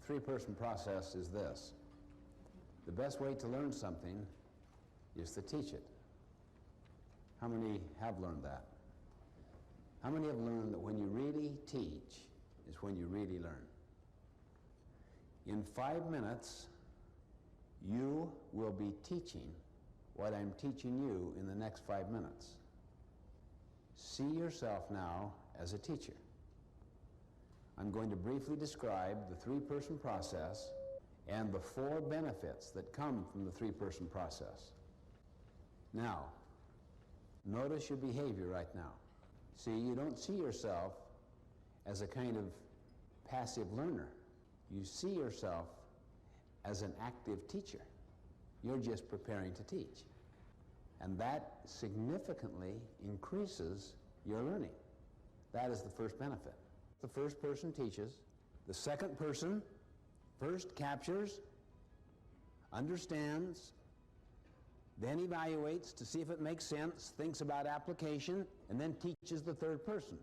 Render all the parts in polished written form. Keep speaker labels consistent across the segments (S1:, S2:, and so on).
S1: three-person process is this. The best way to learn something is to teach it. How many have learned that? How many have learned that when you really teach is when you really learn? In 5 minutes, you will be teaching what I'm teaching you in the next 5 minutes. See yourself now as a teacher. I'm going to briefly describe the three-person process and the 4 benefits that come from the three-person process. Now, notice your behavior right now. See, you don't see yourself as a kind of passive learner. You see yourself as an active teacher. You're just preparing to teach. And that significantly increases your learning. That is the first benefit. The first person teaches. The second person first captures, understands, then evaluates to see if it makes sense, thinks about application, and then teaches the third person.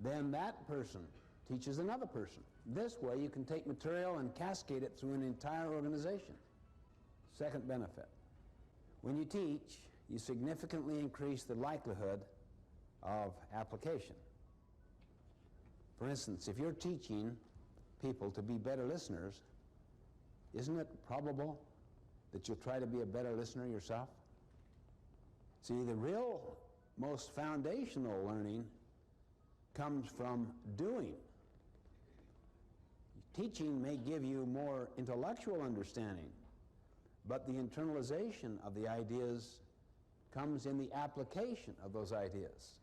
S1: Then that person teaches another person. This way you can take material and cascade it through an entire organization. Second benefit. When you teach, you significantly increase the likelihood of application. For instance, if you're teaching people to be better listeners, isn't it probable that you'll try to be a better listener yourself? See, the real most foundational learning comes from doing. Teaching may give you more intellectual understanding, but the internalization of the ideas comes in the application of those ideas.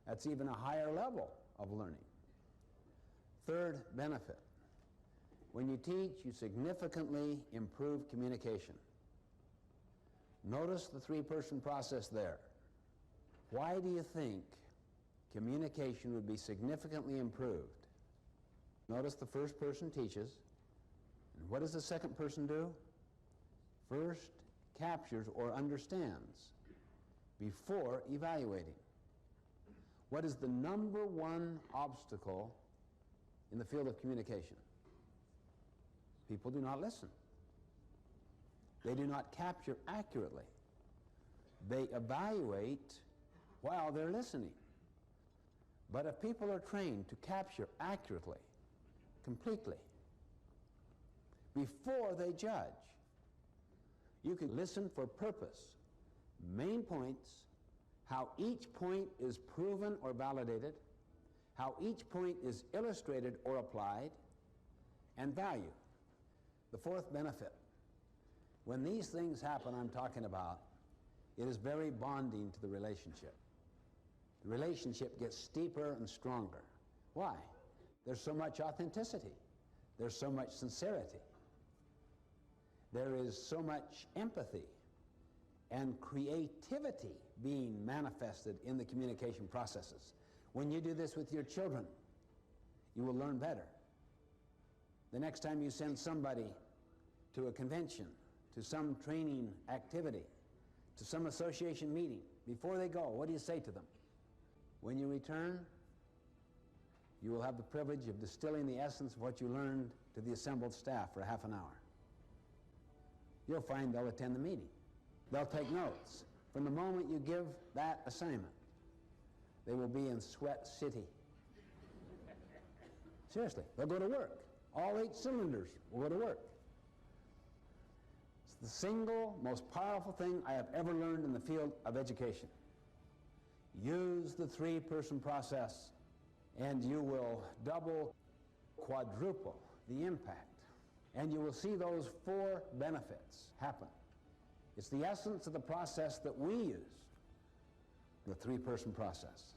S1: That's even a higher level of learning. Third benefit. When you teach, you significantly improve communication. Notice the three-person process there. Why do you think communication would be significantly improved? Notice the first person teaches, and what does the second person do? First captures or understands before evaluating. What is the number one obstacle in the field of communication? People do not listen. They do not capture accurately. They evaluate while they're listening. But if people are trained to capture accurately, completely, before they judge, you can listen for purpose, main points, how each point is proven or validated, how each point is illustrated or applied, and value. The fourth benefit. When these things happen I'm talking about, it is very bonding to the relationship. The relationship gets steeper and stronger. Why? There's so much authenticity. There's so much sincerity. There is so much empathy and creativity being manifested in the communication processes. When you do this with your children, you will learn better. The next time you send somebody to a convention, to some training activity, to some association meeting, before they go, what do you say to them? When you return, you will have the privilege of distilling the essence of what you learned to the assembled staff for half an hour. You'll find they'll attend the meeting. They'll take notes. From the moment you give that assignment, they will be in sweat city. Seriously, they'll go to work. All 8 cylinders will go to work. It's the single most powerful thing I have ever learned in the field of education. Use the three-person process, and you will double, quadruple the impact. And you will see those 4 benefits happen. It's the essence of the process that we use, the three-person process.